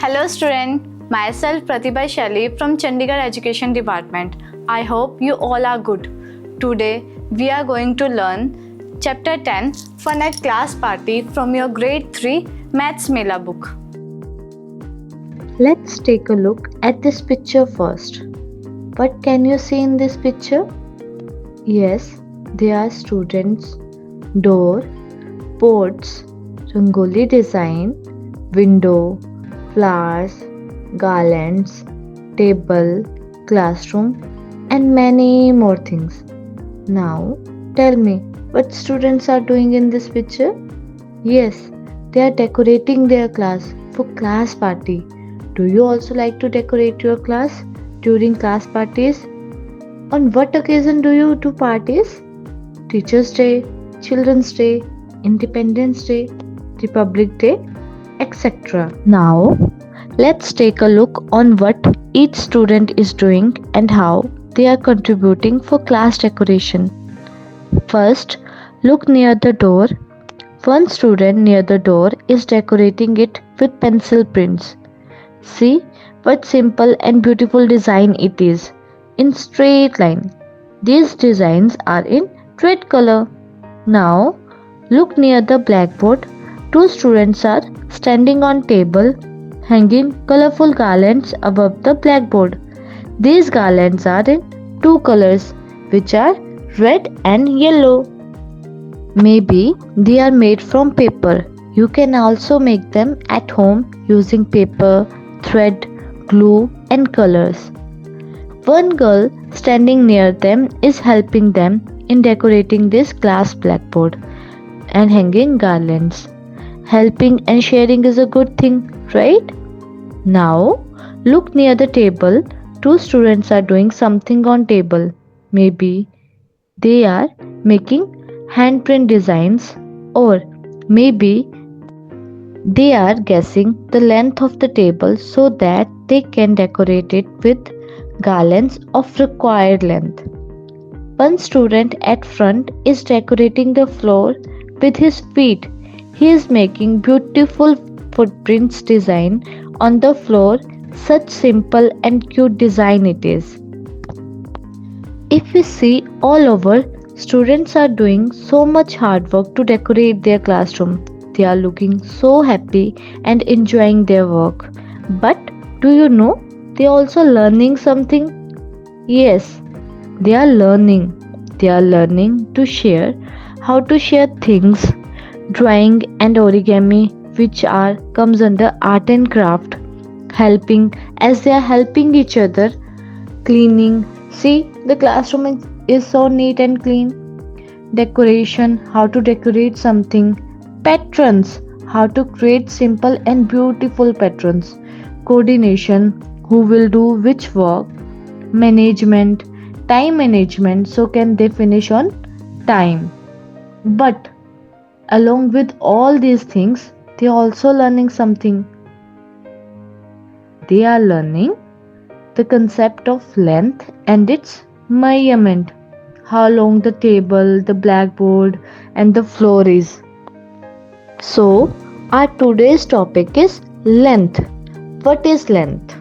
Hello student, myself Pratibha Shelly from Chandigarh Education Department. I hope you all are good. Today we are going to learn Chapter 10 Fun at Class Party from your Grade 3 Maths Mela book. Let's take a look at this picture first. What can you see in this picture? Yes, there are students, door, boards, rangoli design, window, flowers, garlands, table, classroom, and many more things. Now, tell me, what students are doing in this picture? Yes, they are decorating their class for class party. Do you also like to decorate your class during class parties? On what occasion do you do parties? Teachers' Day, Children's Day, Independence Day, Republic Day, etc. Now, let's take a look on what each student is doing and how they are contributing for class decoration. First, look near the door. One student near the door is decorating it with pencil prints. See what simple and beautiful design it is in straight line. These designs are in red color. Now, look near the blackboard. Two students are standing on table hanging colorful garlands above the blackboard. These garlands are in two colors, which are red and yellow. Maybe they are made from paper. You can also make them at home using paper, thread, glue, and colors. One girl standing near them is helping them in decorating this glass blackboard and hanging garlands. Helping and sharing is a good thing, right? Now, look near the table. Two students are doing something on table. Maybe they are making handprint designs, or maybe they are guessing the length of the table so that they can decorate it with garlands of required length. One student at front is decorating the floor with his feet. He is making beautiful footprints design on the floor. Such simple and cute design it is. If we see all over, students are doing so much hard work to decorate their classroom. They are looking so happy and enjoying their work. But do you know they are also learning something? Yes, they are learning. They are learning to share, how to share things, drawing and origami, which are comes under art and craft, helping as they are helping each other, cleaning. See, the classroom is so neat and clean. Decoration, how to decorate something. Patrons, how to create simple and beautiful patrons. Coordination, who will do which work. Management, time management, so can they finish on time. But along with all these things, they are also learning something. They are learning the concept of length and its measurement. How long the table, the blackboard, and the floor is. So, our today's topic is length. What is length?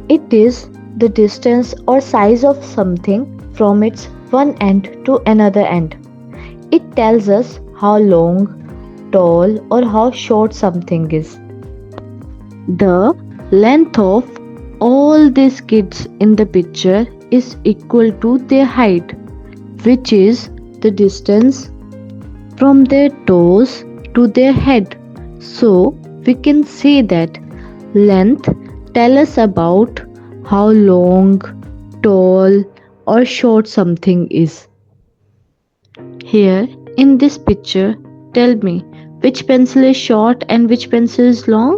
It is the distance or size of something from its one end to another end. It tells us how long, tall, or how short something is. The length of all these kids in the picture is equal to their height, which is the distance from their toes to their head. So we can say that length tells us about how long, tall, or short something is. Here in this picture, tell me which pencil is short and which pencil is long?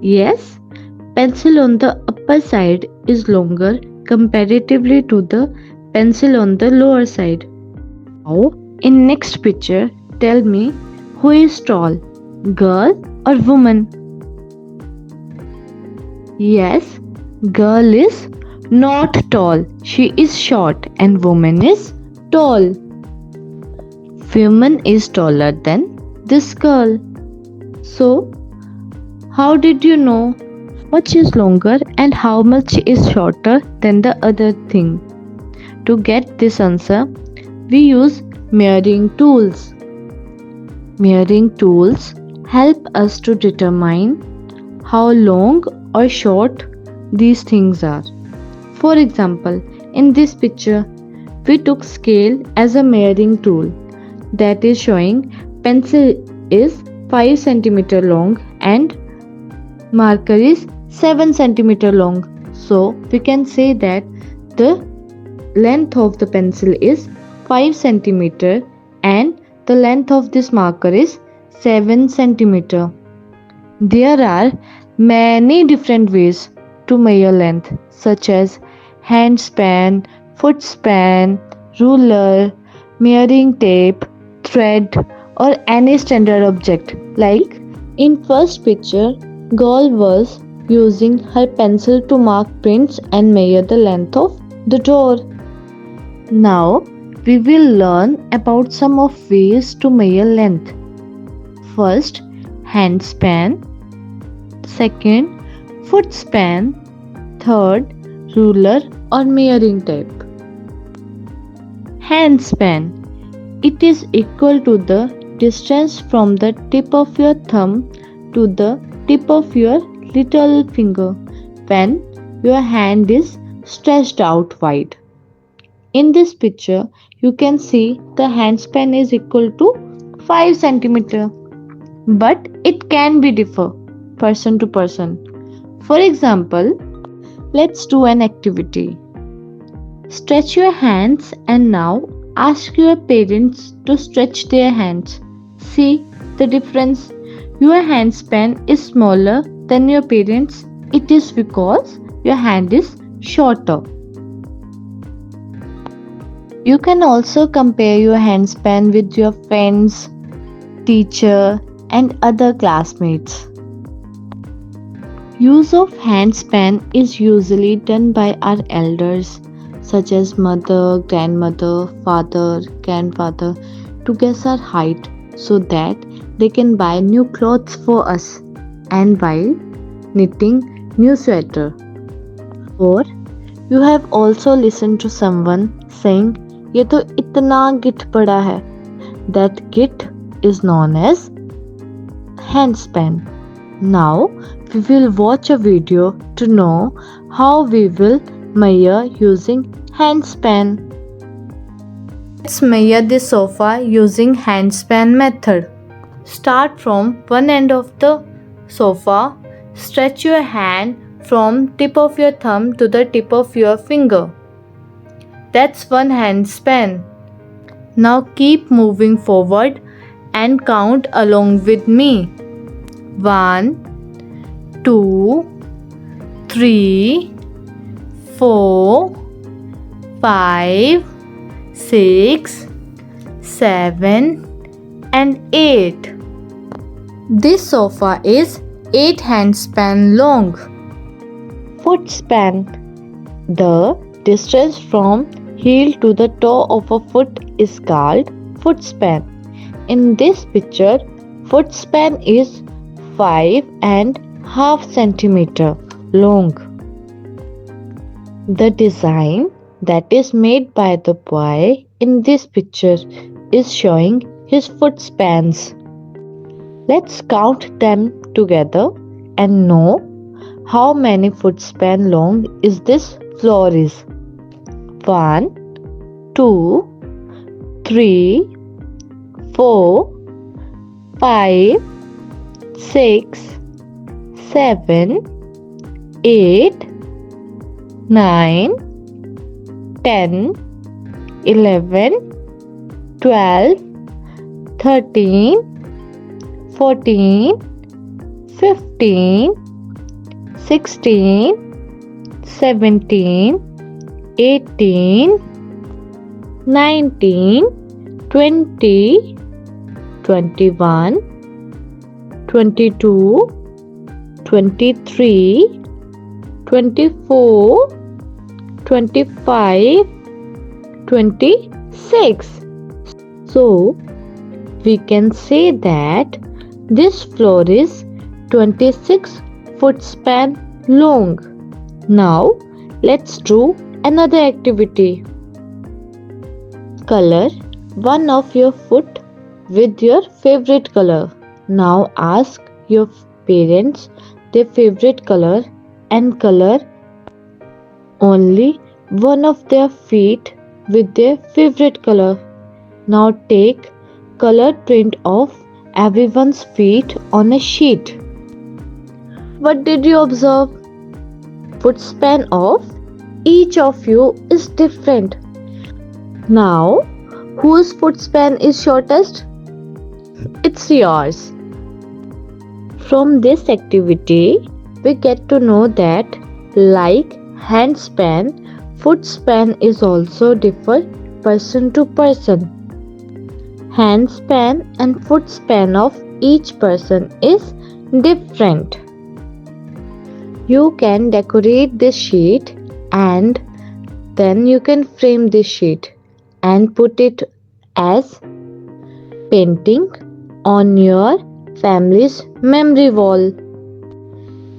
Yes, pencil on the upper side is longer comparatively to the pencil on the lower side. Now, in next picture, tell me who is tall, girl or woman? Yes, girl is not tall. She is short and woman is tall. Woman is taller than this girl. So, How did you know much is longer and how much is shorter than the other thing? To get this answer, we use measuring tools. Measuring tools help us to determine how long or short these things are. For example, in this picture, we took scale as a measuring tool, that is showing pencil is 5 cm long and marker is 7 cm long. So we can say that the length of the pencil is 5 cm and the length of this marker is 7 cm. There are many different ways to measure length, such as hand span, foot span, ruler, measuring tape, thread, or any standard object. Like in first picture, girl was using her pencil to mark prints and measure the length of the door. Now we will learn about some of ways to measure length. First, hand span. Second, foot span. Third, ruler or measuring tape. Hand span. It is equal to the distance from the tip of your thumb to the tip of your little finger when your hand is stretched out wide. In this picture, you can see the hand span is equal to 5 cm, but it can be differ person to person. For example, let's do an activity. Stretch your hands and now ask your parents to stretch their hands. See the difference. Your hand span is smaller than your parents. It is because your hand is shorter. You can also compare your hand span with your friends, teacher, and other classmates. Use of hand span is usually done by our elders, such as mother, grandmother, father, grandfather, to guess our height so that they can buy new clothes for us and while knitting new sweater. Or you have also listened to someone saying, "ये तो इतना Git पड़ा है." That git is known as hand span. Now we will watch a video to know how we will measure using hand span. Let's measure the sofa using hand span method. Start from one end of the sofa. Stretch your hand from tip of your thumb to the tip of your finger. That's one hand span. Now keep moving forward and count along with me. 1, 2, 3, 4, 5, 6, 7, and 8. This sofa is 8 hand span long. Foot span. The distance from heel to the toe of a foot is called foot span. In this picture, foot span is 5.5 centimeter long. The design that is made by the boy in this picture is showing his foot spans. Let's count them together and know how many foot span long is this floor is. 1, 2, 3, 4, 5, 6, 7, 8, 9, 10, 11, 12, 13, 14, 15, 16, 17, 18, 19, 20, 21, 22, 23, 24, 25, 26. So, we can say that this floor is 26 foot span long. Now let's do another activity. Color one of your foot with your favorite color. Now ask your parents their favorite color and color only one of their feet with their favorite color. Now take colored print of everyone's feet on a sheet. What did you observe? Foot span of each of you is different. Now, whose foot span is shortest? It's yours. From this activity, we get to know that like hand span, foot span is also differ person to person. Hand span and foot span of each person is different. You can decorate this sheet and then you can frame this sheet and put it as painting on your family's memory wall.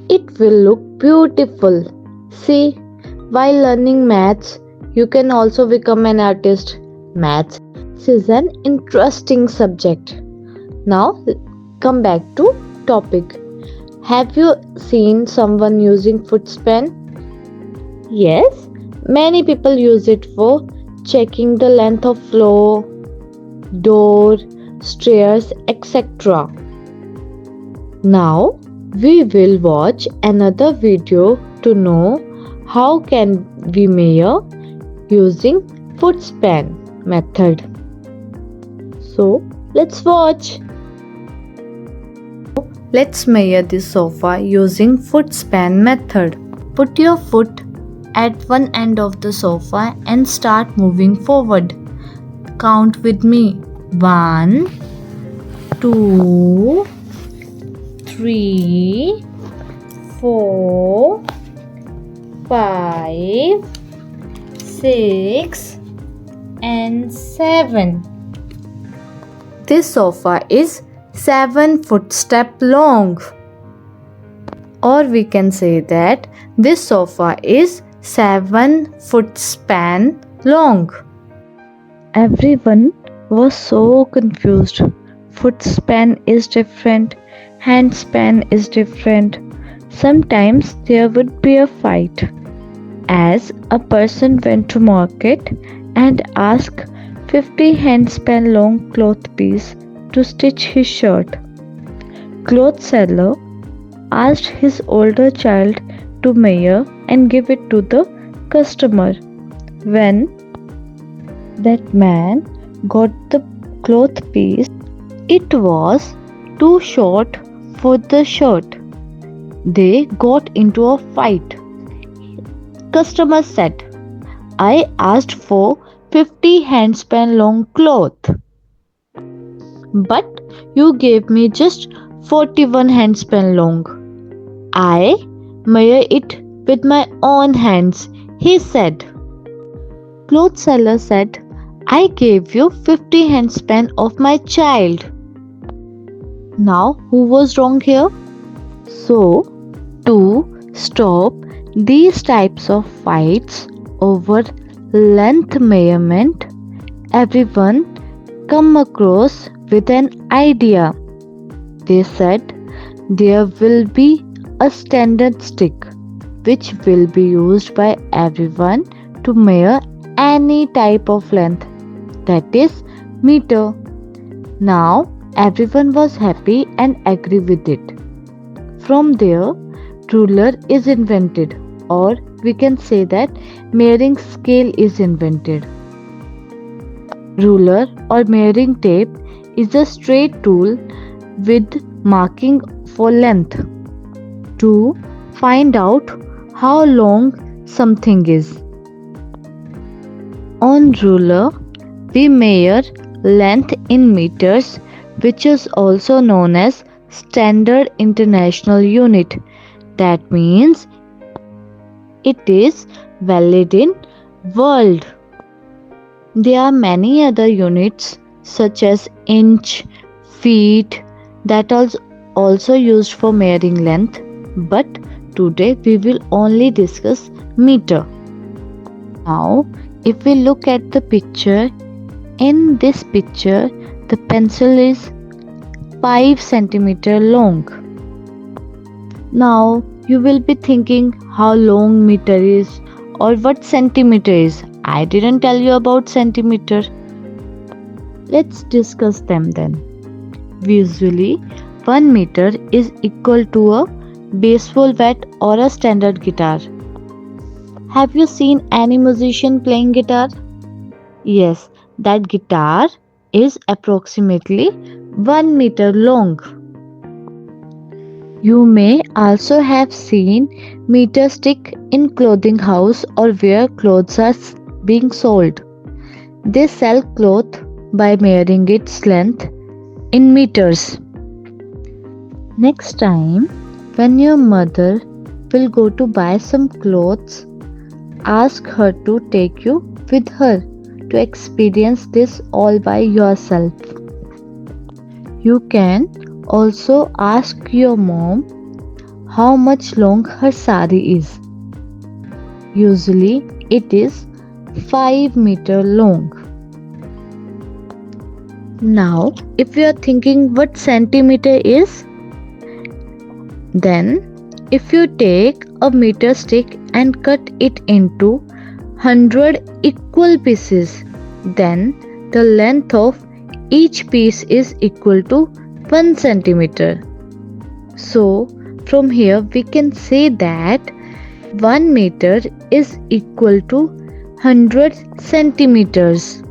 It will look beautiful. See, while learning maths, you can also become an artist. Maths is an interesting subject. Now, come back to topic. Have you seen someone using foot span? Yes, many people use it for checking the length of floor, door, stairs, etc. Now we will watch another video to know how can we measure using foot span method. So let's watch. Let's measure the sofa using foot span method. Put your foot at one end of the sofa and start moving forward. Count with me. 1, 2, 3, 4, 5, 6 and 7. This sofa is 7 footstep long. Or we can say that this sofa is 7 foot span long. Everyone was so confused. Foot span is different, hand span is different. Sometimes there would be a fight. As a person went to market and asked 50 hand span long cloth piece to stitch his shirt. Cloth seller asked his older child to measure and give it to the customer. When that man got the cloth piece, it was too short for the shirt. They got into a fight. Customer said, I asked for 50 handspan long cloth, but you gave me just 41 handspan long. I measure it with my own hands, he said. Cloth seller said, I gave you 50 handspan of my child. Now, who was wrong here? So, to stop these types of fights over length measurement, everyone come across with an idea. They said there will be a standard stick which will be used by everyone to measure any type of length, that is meter. Now everyone was happy and agree with it. From there, ruler is invented, or we can say that measuring scale is invented. Ruler or measuring tape is a straight tool with marking for length to find out how long something is. On ruler, we measure length in meters, which is also known as Standard International Unit. That means it is valid in world. There are many other units such as inch, feet that also used for measuring length, but today we will only discuss meter. Now, if we look at the picture, in this picture, the pencil is 5 centimeter long. Now, you will be thinking how long meter is or what centimeter is. I didn't tell you about centimeter. Let's discuss them then. Visually, 1 meter is equal to a baseball bat or a standard guitar. Have you seen any musician playing guitar? Yes, that guitar is approximately 1 meter long. You may also have seen meter stick in clothing house or where clothes are being sold. They sell cloth by measuring its length in meters. Next time, when your mother will go to buy some clothes, ask her to take you with her to experience this all by yourself. You can also ask your mom how much long her sari is. Usually it is 5 meter long. Now, if you are thinking what centimeter is, then if you take a meter stick and cut it into 100 equal pieces, then the length of each piece is equal to 1 centimeter. So, from here we can say that 1 meter is equal to 100 centimeters.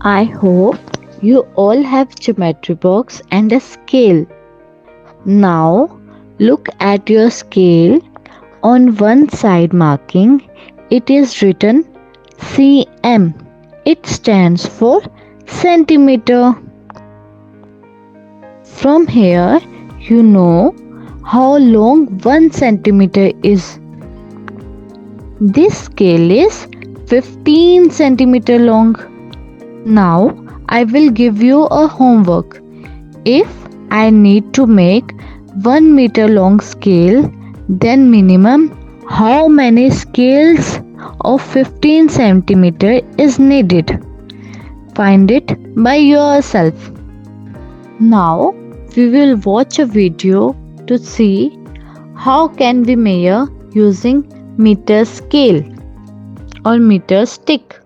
I hope you all have geometry box and a scale. Now, look at your scale. On one side marking, it is written cm. It stands for centimeter. From here, you know how long 1 centimeter is. This scale is 15 centimeter long. Now, I will give you a homework. If I need to make 1 meter long scale, then minimum how many scales of 15 centimeter is needed? Find it by yourself. Now we will watch a video to see how can we measure using meter scale or meter stick.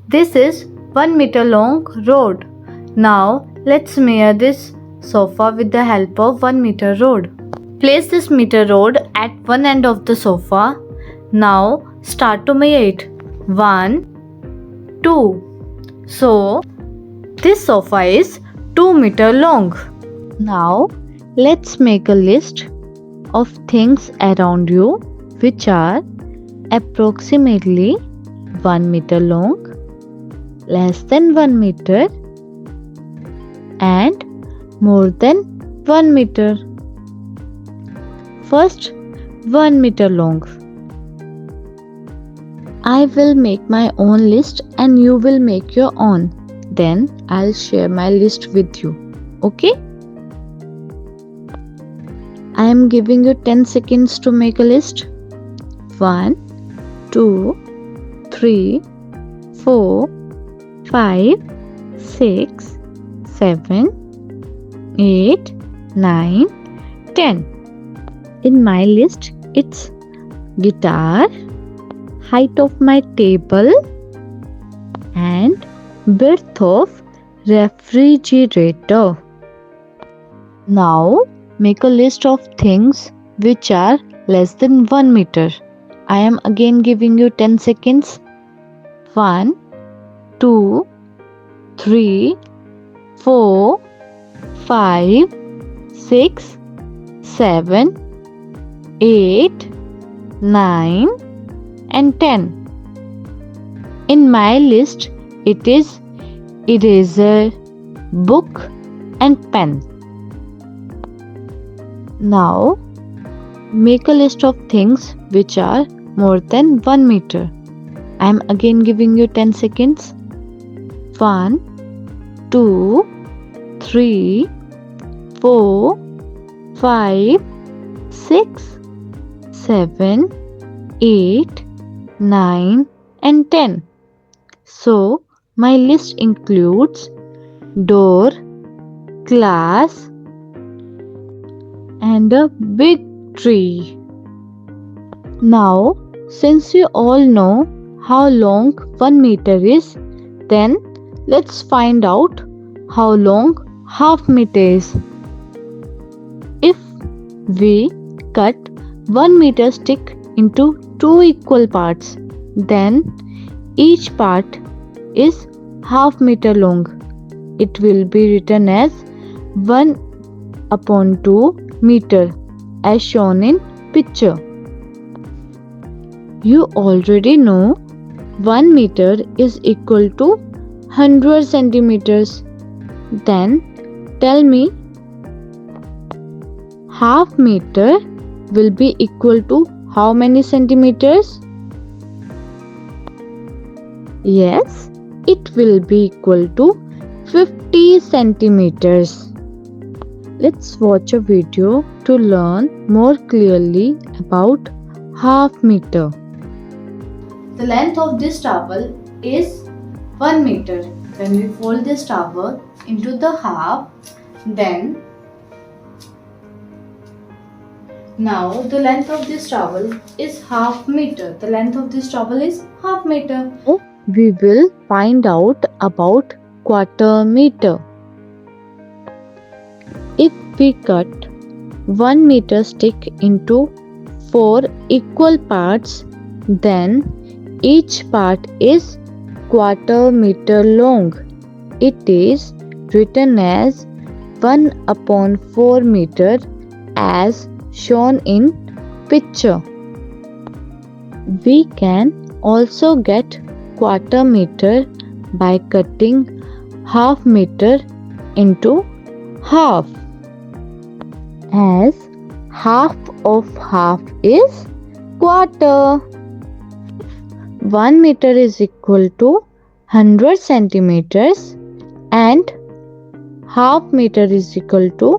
This is 1 meter long rod. Now let's measure this sofa with the help of 1 meter rod. Place this meter rod at one end of the sofa. Now start to measure it. 1, 2. So this sofa is 2 meter long. Now let's make a list of things around you which are approximately 1 meter long, less than 1 meter and more than 1 meter. First, 1 meter long. I will make my own list and you will make your own. Then I'll share my list with you. Okay? I am giving you 10 seconds to make a list. 1, 2, 3, 4, 5, 6, 7, 8, 9, 10. In my list, it's guitar, height of my table, and width of refrigerator. Now, make a list of things which are less than 1 meter. I am again giving you 10 seconds. 1, 2, 3, 4, 5, 6, 7, 8, 9 and 10. In my list, it is eraser, book and pen. Now, make a list of things which are more than 1 meter. I am again giving you 10 seconds. 1, 2, 3, 4, 5, 6, 7, 8, 9 and 10. So my list includes door, class and a big tree. Now, since you all know how long 1 meter is, then let's find out how long half meter is. If we cut 1 meter stick into 2 equal parts, then each part is half meter long. It will be written as 1/2 meter as shown in picture. You already know 1 meter is equal to 100 centimeters. Then tell me, half meter will be equal to how many centimeters? Yes, it will be equal to 50 centimeters. Let's watch a video to learn more clearly about half meter. The length of this towel is 1 meter. When we fold this towel into the half, then now the length of this towel is half meter. The length of this towel is half meter. We will find out about quarter meter. If we cut 1 meter stick into 4 equal parts, then each part is quarter meter long. It is written as 1/4 meter as shown in picture. We can also get quarter meter by cutting half meter into half, as half of half is quarter. 1 meter is equal to 100 centimeters and half meter is equal to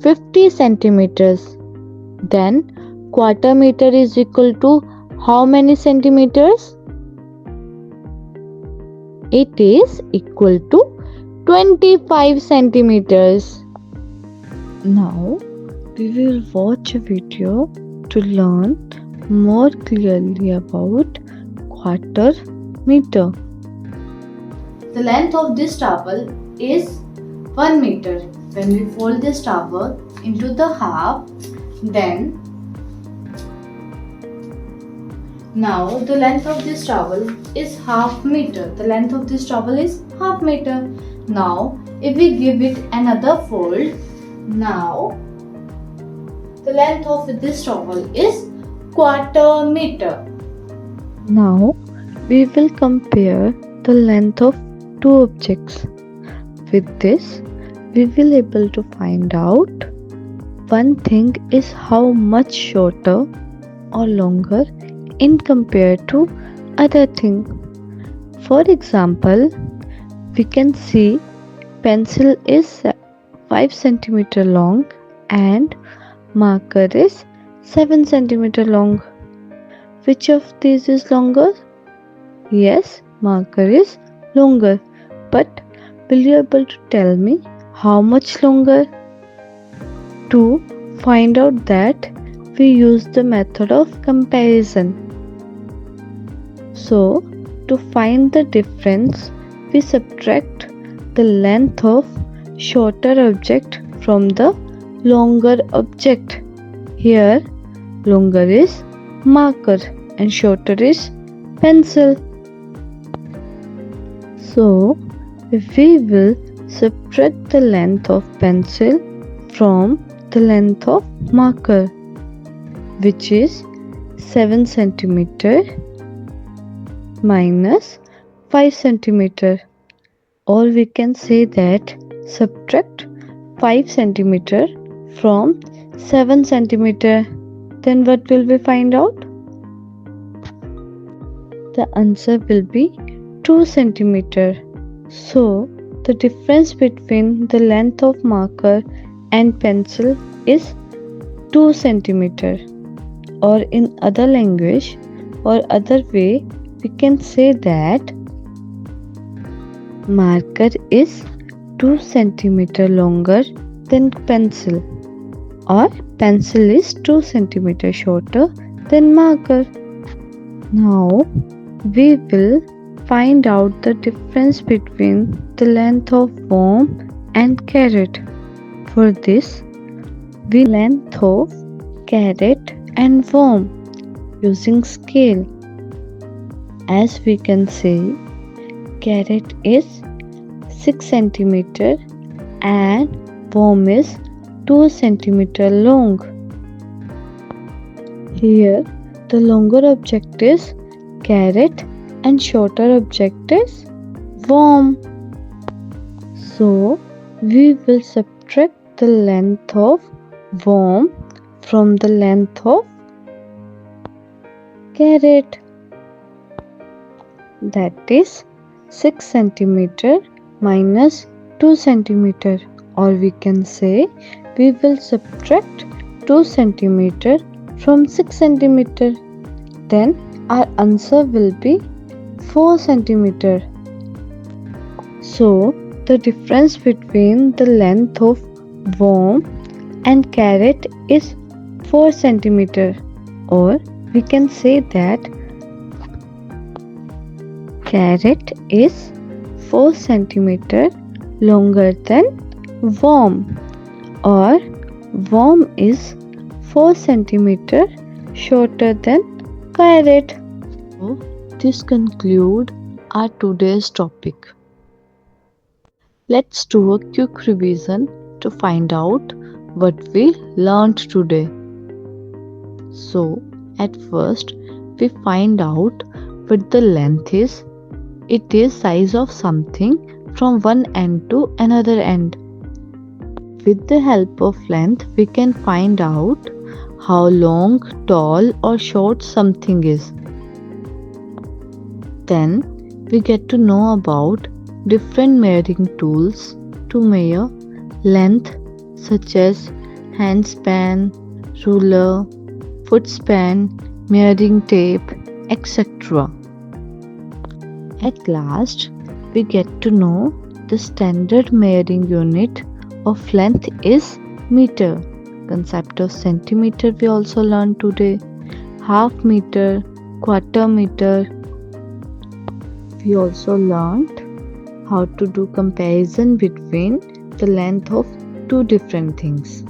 50 centimeters. Then quarter meter is equal to how many centimeters? It is equal to 25 centimeters. Now we will watch a video to learn more clearly about quarter meter. The length of this towel is 1 meter. When we fold this towel into the half, then now the length of this towel is half meter. The length of this towel is half meter. Now if we give it another fold, now the length of this towel is quarter meter. Now we will compare the length of two objects. With this, we will able to find out one thing is how much shorter or longer in compared to other thing. For example, we can see pencil is 5 cm long and marker is 7 cm long. Which of these is longer? Yes, marker is longer. But will you able to tell me how much longer? To find out that, we use the method of comparison. So, to find the difference, we subtract the length of shorter object from the longer object. Here, longer is marker and shorter is pencil. So, we will subtract the length of pencil from the length of marker, which is 7 cm minus 5 cm, or we can say that subtract 5 cm from 7 cm. Then what will we find out? The answer will be 2 cm. So the difference between the length of marker and pencil is 2 centimeter. Or in other language or other way, we can say that marker is 2 centimeter longer than pencil, or pencil is 2 centimeter shorter than marker. Now we will find out the difference between the length of worm and carrot. For this, we length of carrot and worm using scale. As we can see, carrot is 6 centimeter and worm is 2 centimeter long. Here, the longer object is carrot and shorter object is worm. So, we will subtract the length of worm from the length of carrot. That is 6 centimeter minus 2 centimeter, or we can say we will subtract 2 centimeter from 6 centimeter. Then our answer will be 4 centimeter. So the difference between the length of worm and carrot is 4 centimeter, or we can say that carrot is 4 centimeter longer than worm, or worm is 4 centimeter shorter than carrot. So this concludes our today's topic. Let's do a quick revision to find out what we learned today. So at first we find out what the length is. It is size of something from one end to another end. With the help of length, we can find out how long, tall or short something is. Then we get to know about different measuring tools to measure length, such as hand span, ruler, foot span, measuring tape, etc. At last, we get to know the standard measuring unit of length is meter. Concept of centimeter we also learned today. Half meter, quarter meter. We also learned how to do comparison between the length of two different things.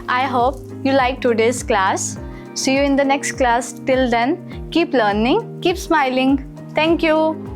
I hope you liked today's class. See you in the next class. Till then, keep learning, keep smiling. Thank you.